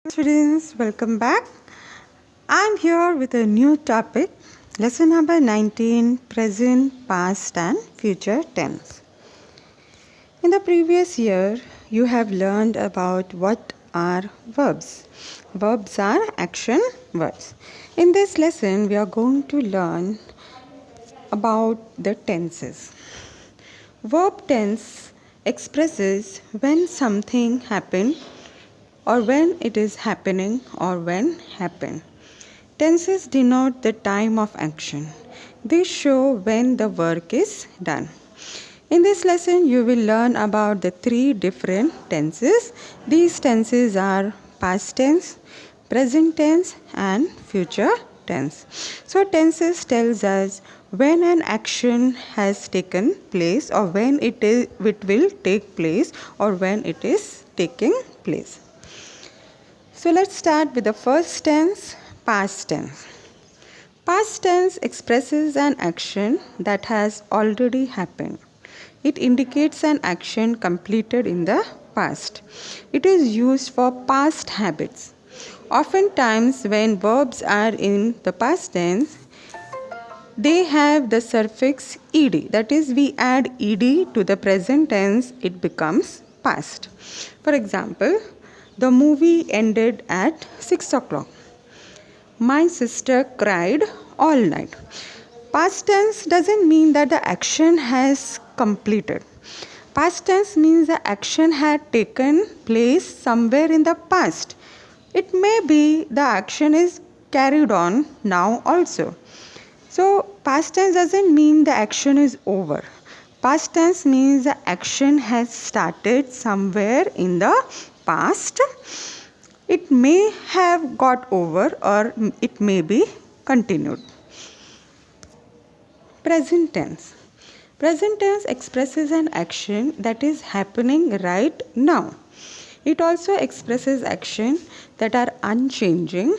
Students, welcome back. I'm here with a new topic, lesson number 19, present, past and future tense. In the previous year, you have learned about what are verbs. Verbs are action words. In this lesson, we are going to learn about the tenses. Verb tense expresses when something happened or when it is happening or when happened. Tenses denote the time of action. They show when the work is done. In this lesson, you will learn about the three different tenses. These tenses are past tense, present tense and future tense. So tenses tells us when an action has taken place or when it will take place or when it is taking place. So let's start with the first tense, past tense. Past tense expresses an action that has already happened. It indicates an action completed in the past. It is used for past habits. Oftentimes, when verbs are in the past tense, they have the suffix ed. That is, we add ed to the present tense, it becomes past. For example, the movie ended at 6 o'clock. My sister cried all night. Past tense doesn't mean that the action has completed. Past tense means the action had taken place somewhere in the past. It may be the action is carried on now also. So, past tense doesn't mean the action is over. Past tense means the action has started somewhere in the past. It may have got over or it may be continued. Present tense. Present tense expresses an action that is happening right now. It also expresses actions that are unchanging,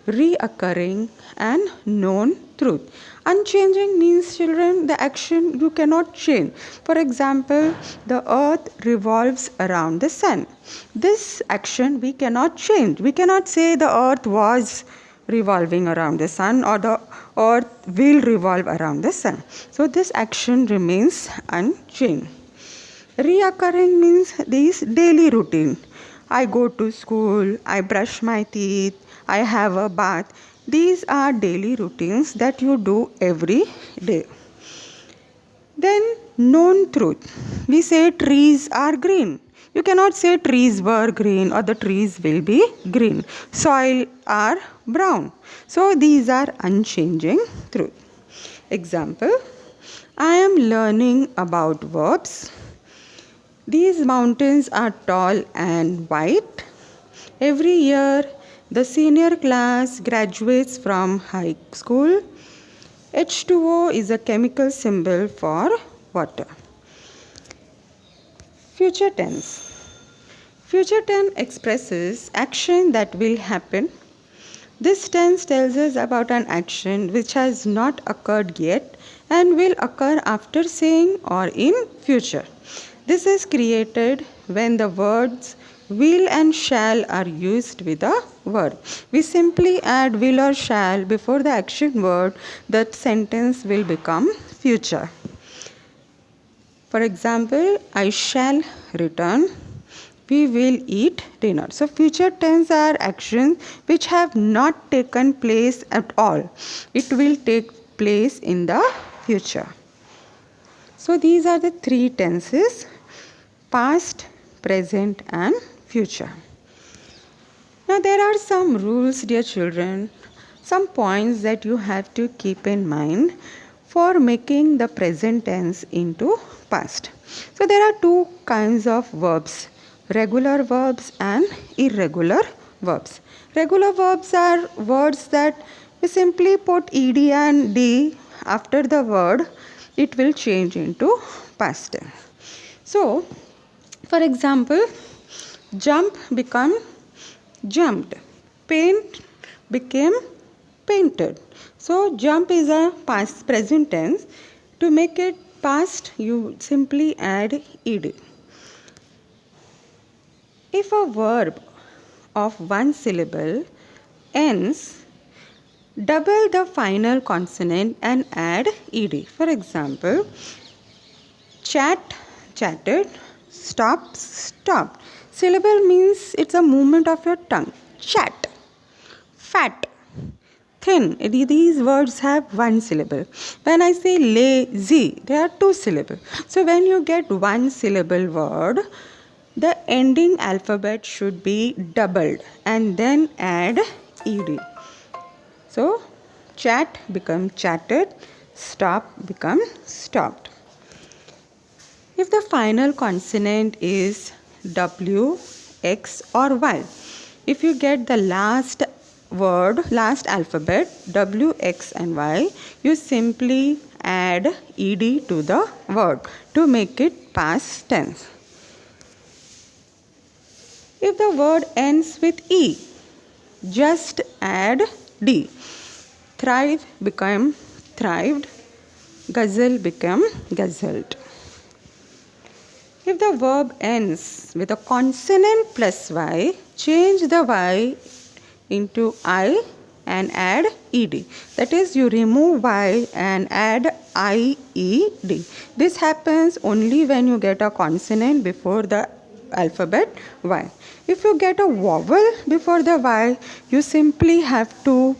reoccurring and known truth. Unchanging means, children, the action you cannot change. For example, the earth revolves around the sun. This action we cannot change. We cannot say the earth was revolving around the sun or the earth will revolve around the sun. So this action remains unchanged. Reoccurring means this daily routine. I go to school, I brush my teeth, I have a bath. These are daily routines that you do every day. Then known truth. We say trees are green. You cannot say trees were green or the trees will be green. Soil are brown. So these are unchanging truth. Example, I am learning about verbs. These mountains are tall and white. Every year, the senior class graduates from high school. H2O is a chemical symbol for water. Future tense. Future tense expresses action that will happen. This tense tells us about an action which has not occurred yet and will occur after saying or in future. This is created when the words will and shall are used with a verb. We simply add will or shall before the action word, the sentence will become future. For example, I shall return. We will eat dinner. So future tense are actions which have not taken place at all. It will take place in the future. So these are the three tenses: past, present and future. Now there are some rules, dear children, some points that you have to keep in mind for making the present tense into past. So there are two kinds of verbs: regular verbs and irregular verbs. Regular verbs are words that we simply put ed and d after the word, it will change into past tense. So, for example, jump become jumped, paint became painted. So jump is a past present tense. To make it past, you simply add ed. If a verb of one syllable ends, double the final consonant and add ed. For example, chat, chatted, stop, stopped. Syllable means it's a movement of your tongue. Chat, fat, thin. These words have one syllable. When I say lazy, they are two syllable. So when you get one syllable word, the ending alphabet should be doubled and then add ed. So chat become chatted, stop become stopped. If the final consonant is W, X or Y, if you get the last word, last alphabet W, X and Y, you simply add ed to the word to make it past tense. If the word ends with E, just add D. Thrive become thrived, guzzle become guzzled. If the verb ends with a consonant plus Y, change the Y into I and add ed. That is, you remove Y and add IED. This happens only when you get a consonant before the alphabet Y. If you get a vowel before the Y, you simply have to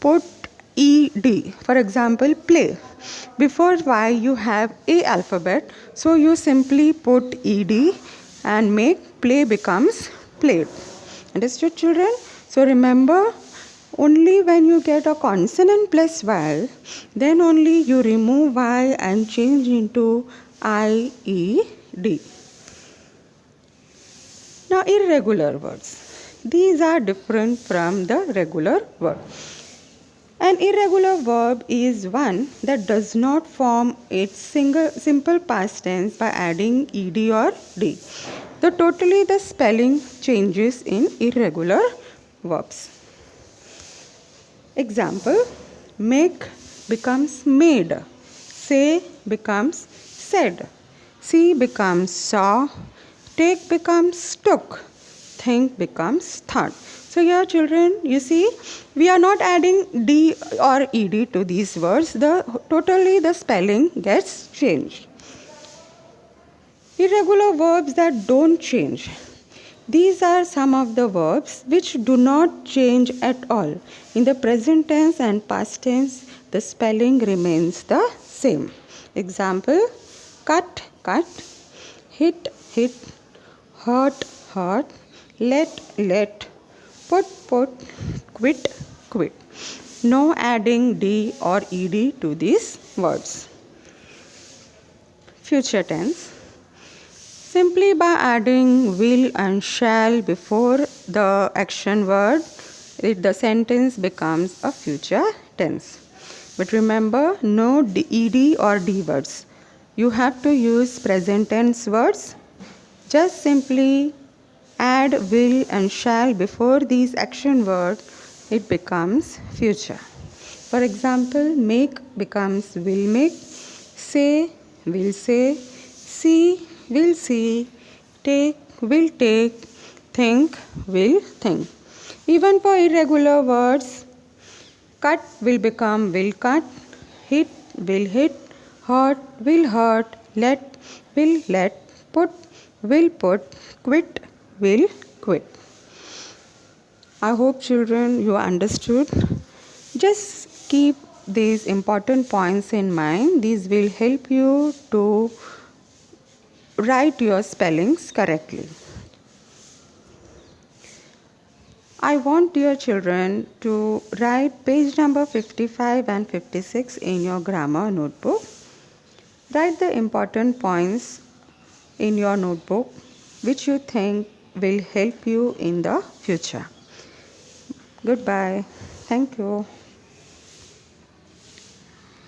put ed. For example, play. Before Y you have A alphabet, so you simply put ed and make play becomes played. Understood, children? So remember, only when you get a consonant plus vowel, then only you remove Y and change into IED. Now, irregular words. These are different from the regular word. An irregular verb is one that does not form its simple past tense by adding ed or d. The spelling changes in irregular verbs. Example, make becomes made, say becomes said, see becomes saw, take becomes took, think becomes thought. So here, children, you see, we are not adding D or ED to these words. The spelling gets changed. Irregular verbs that don't change. These are some of the verbs which do not change at all. In the present tense and past tense, the spelling remains the same. Example, cut, cut, hit, hit, hurt, hurt, let, put, quit, quit. No adding D or ED to these words. Future tense. Simply by adding will and shall before the action word, the sentence becomes a future tense. But remember, no ED or D words. You have to use present tense words. Just simply add will and shall before these action words, it becomes future. For example, make becomes will make, say will say, see will see, take will take, think will think. Even for irregular words, cut will become will cut, hit will hit, hurt will hurt, let will let, put will put, quit will quit. I hope, children, you understood. Just keep these important points in mind. These will help you to write your spellings correctly. I want your children to write page number 55 and 56 in your grammar notebook. Write the important points in your notebook which you think will help you in the future. Goodbye. Thank you.